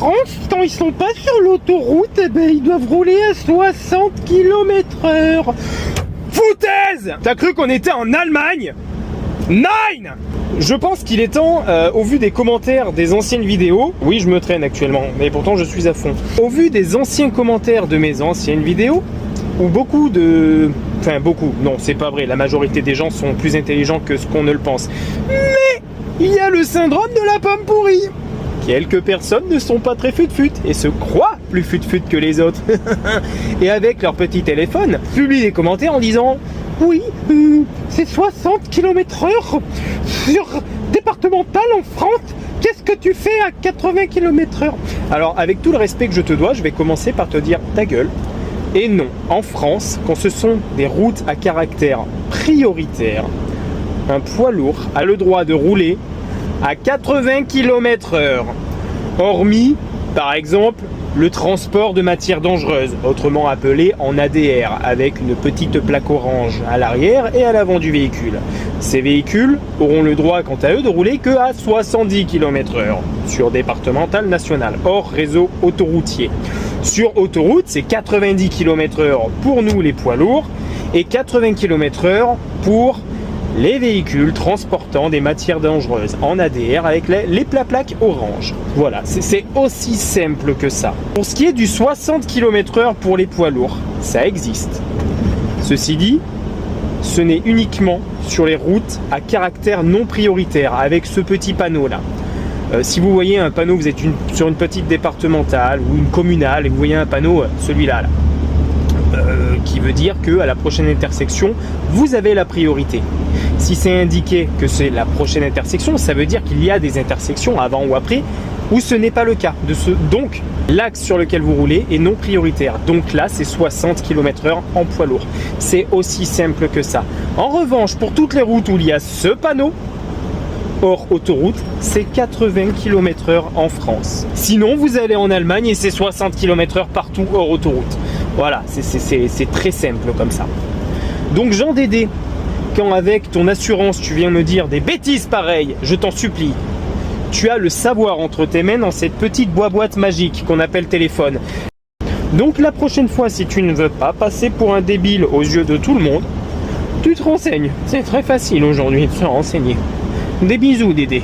France, quand ils sont pas sur l'autoroute, eh ben, ils doivent rouler à 60 km/h. Foutaise! T'as cru qu'on était en Allemagne? Nine! Je pense qu'il est temps, au vu des commentaires des anciennes vidéos, oui je me traîne actuellement, mais pourtant je suis à fond. Au vu des anciens commentaires de mes anciennes vidéos, où beaucoup de... Enfin beaucoup, non c'est pas vrai, la majorité des gens sont plus intelligents que ce qu'on ne le pense. Mais il y a le syndrome de la pomme pourrie. Quelques personnes ne sont pas très fut-fut et se croient plus fut-fut que les autres. Et avec leur petit téléphone, publient des commentaires en disant... Oui, c'est 60 km/h sur départemental en France. Qu'est-ce que tu fais à 80 km/h? Alors, avec tout le respect que je te dois, je vais commencer par te dire ta gueule. Et non, en France, quand ce sont des routes à caractère prioritaire, un poids lourd a le droit de rouler à 80 km/h. Hormis, par exemple, le transport de matières dangereuses, autrement appelé en ADR, avec une petite plaque orange à l'arrière et à l'avant du véhicule. Ces véhicules auront le droit, quant à eux, de rouler que à 70 km/h sur départemental national, hors réseau autoroutier. Sur autoroute, c'est 90 km/h pour nous les poids lourds et 80 km/h pour les véhicules transportant des matières dangereuses en ADR avec les plaques orange. Voilà, c'est aussi simple que ça. Pour ce qui est du 60 km/h pour les poids lourds, ça existe. Ceci dit, ce n'est uniquement sur les routes à caractère non prioritaire, avec ce petit panneau là. Si vous voyez un panneau, vous êtes sur une petite départementale ou une communale et vous voyez un panneau, celui-là là, qui veut dire qu'à la prochaine intersection, vous avez la priorité. Si c'est indiqué que c'est la prochaine intersection, ça veut dire qu'il y a des intersections avant ou après où ce n'est pas le cas. Donc, l'axe sur lequel vous roulez est non prioritaire. Donc là, c'est 60 km/h en poids lourd. C'est aussi simple que ça. En revanche, pour toutes les routes où il y a ce panneau, hors autoroute, c'est 80 km/h en France. Sinon, vous allez en Allemagne et c'est 60 km/h partout hors autoroute. Voilà, c'est très simple comme ça. Donc Jean Dédé, quand avec ton assurance tu viens me dire des bêtises pareilles, je t'en supplie, tu as le savoir entre tes mains dans cette petite boîte magique qu'on appelle téléphone. Donc la prochaine fois, si tu ne veux pas passer pour un débile aux yeux de tout le monde, tu te renseignes. C'est très facile aujourd'hui de se renseigner. Des bisous Dédé.